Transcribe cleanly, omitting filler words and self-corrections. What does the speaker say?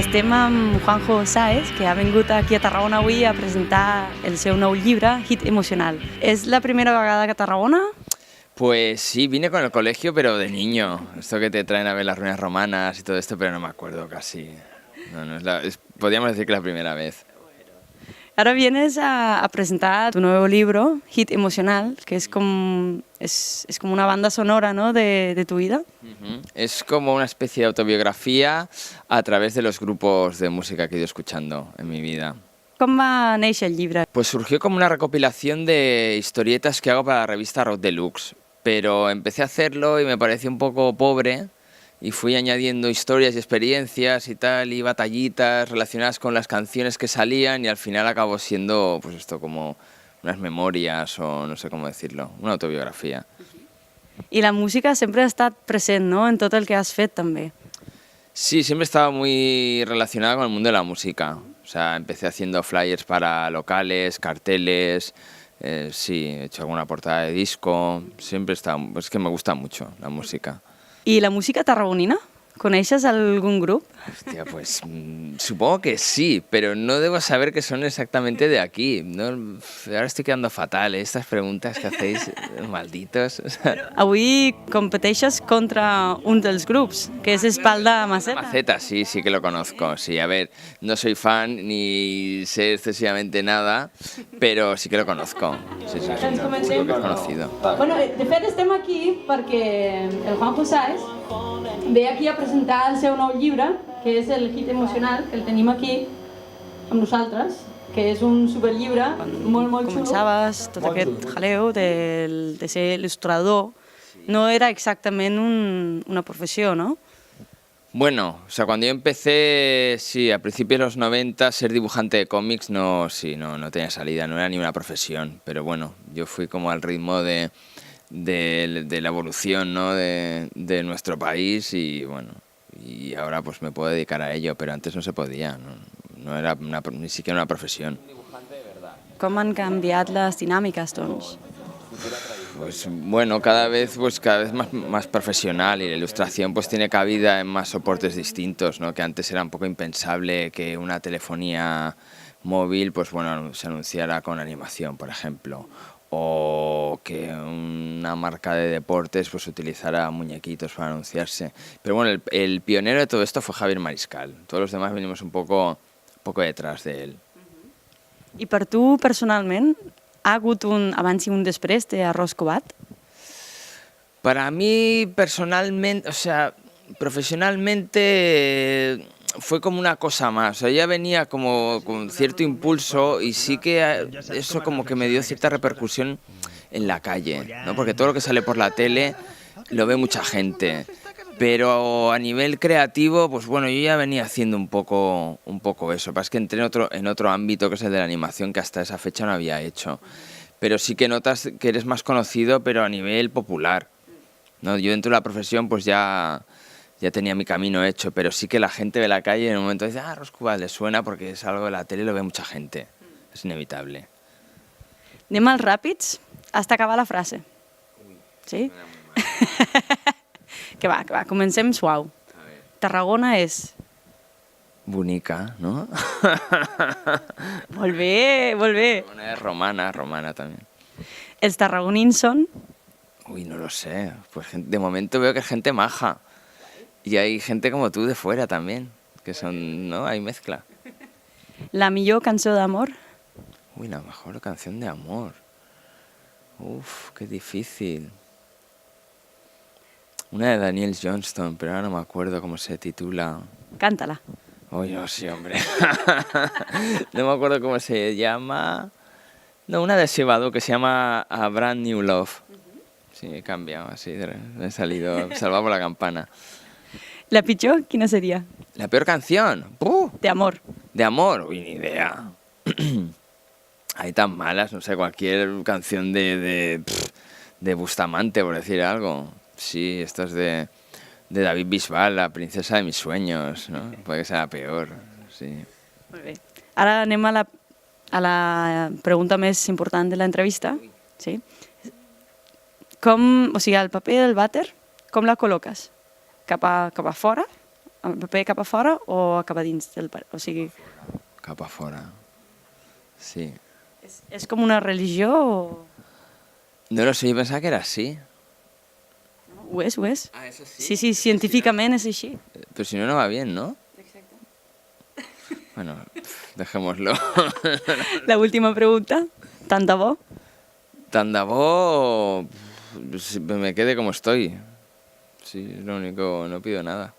Estem amb Juanjo Sáez, que ha vingut aquí a Tarragona avui a presentar el seu nou llibre, Hit Emocional. ¿Es la primera vegada que a Tarragona? Pues sí, vine con el colegio, pero de niño. Esto que te traen a ver las ruinas romanas y todo esto, pero no me acuerdo casi. No podríamos decir que es la primera vez. Ahora vienes a presentar tu nuevo libro, Hit Emocional, que es como una banda sonora, ¿no?, de tu vida. Es como una especie de autobiografía a través de los grupos de música que he ido escuchando en mi vida. ¿Com va néixer el llibre? Pues surgió como una recopilación de historietas que hago para la revista Rock Deluxe, pero empecé a hacerlo y me pareció un poco pobre y fui añadiendo historias y experiencias y tal, y batallitas relacionadas con las canciones que salían, y al final acabó siendo pues esto, como unas memorias o no sé cómo decirlo, una autobiografía. I la música sempre ha estat present, no?, en tot el que has fet també. Sí, siempre estaba muy relacionada con el mundo de la música. O sea, empecé haciendo flyers para locales, carteles, sí, he hecho alguna portada de disco, siempre está, es que me gusta mucho la música. I la música tarragonina? Coneixes algun grup? Hostia, pues supongo que sí, pero no debo saber que son exactamente de aquí. ¿No? Ahora estoy quedando fatal, estas preguntas que hacéis, malditos. Avui competeixes contra un dels grups, que és Espalda Maceta. Maceta, sí, sí que lo conozco. Sí, a ver, no soy fan ni sé excesivamente nada, pero sí que lo conozco. Sí, sí, sí, no, creo que es conocido. Bueno, de fet estem aquí perquè el Juanjo Sáez ve aquí a presentar el seu nou llibre, que és el Hit Emocional, que el tenim aquí amb nosaltres, que és un superllibre molt, molt xulo. Començaves tot aquest jaleo de ser il·lustrador. No era exactament una professió, ¿no? Bueno, o sea, cuando yo empecé, sí, a principios de los 90, ser dibujante de cómics no tenía salida, no era ni una profesión, pero bueno, yo fui como al ritmo de la evolución, ¿no?, de nuestro país, y bueno, y ahora pues me puedo dedicar a ello, pero antes no se podía, no era ni siquiera una profesión. Com han canviat les dinàmiques, doncs? Pues bueno, cada vez más profesional, y la ilustración pues tiene cabida en más soportes distintos, ¿no?, que antes era un poco impensable que una telefonía móvil pues bueno, se anunciara con animación, por ejemplo, o que una marca de deportes pues utilizara muñequitos para anunciarse. Pero bueno, el pionero de todo esto fue Javier Mariscal. Todos los demás venimos un poco detrás de él. I per tu, personalment, ha hagut un abans i un després d'Arròs Covat? Para mí, personalmente, o sea, profesionalmente fue como una cosa más. O sea, ya venía como con cierto impulso, y sí que eso como que me dio cierta repercusión en la calle, ¿no? Porque todo lo que sale por la tele lo ve mucha gente. Pero a nivel creativo, pues bueno, yo ya venía haciendo un poco eso. Pasa que entré en otro ámbito, que es el de la animación, que hasta esa fecha no había hecho. Pero sí que notas que eres más conocido, pero a nivel popular, ¿no? Yo dentro de la profesión pues ya tenía mi camino hecho, pero sí que la gente de la calle en un momento dice, Arròs Covat, le suena porque es algo de la tele y lo ve mucha gente. Es inevitable. Anem als ràpids hasta acabar la frase. Sí? Que va, comencem suau. Tarragona és... Bonica, ¿no? Molt bé, molt bé. Tarragona es romana también. Els tarragonins són... Uy, no lo sé. Pues de momento veo que es gente maja. Y hay gente como tú de fuera también, que son, ¿no? Hay mezcla. La millor cançó d'amor? Uy, la mejor canción de amor. Uf, qué difícil. Una de Daniel Johnston, pero ahora no me acuerdo cómo se titula. Cántala. Uy, no, sí, hombre. No me acuerdo cómo se llama. No, una de Sebado que se llama A Brand New Love. Sí, he cambiado, así, he salido salvado por la campana. La pitjor, quina seria? ¿La peor canción? De amor. De amor, uy, ni idea. Hay tan malas, no sé, cualquier canción de Bustamante, por decir algo. Sí, esto es de David Bisbal, La princesa de mis sueños, ¿no? Puede que sea la peor, sí. Molt bé. Ara anem a la pregunta més important de l'entrevista. Sí? O sigui, el paper del vàter, com la col·loques? Cap a fora? paper cap a fora o cap a dins del paper? O sigui, Cap a fora. Sí. és com una religió o... No lo sé, yo pensaba que era así. Ho és, ho és. Ah, eso sí. Sí, científicament és així. Pero si no, no va bien, ¿no? Exacte. Bueno, dejémoslo. La última pregunta. Tant de bo? Tan de bo, me quede como estoy. Sí, es lo único, no pido nada.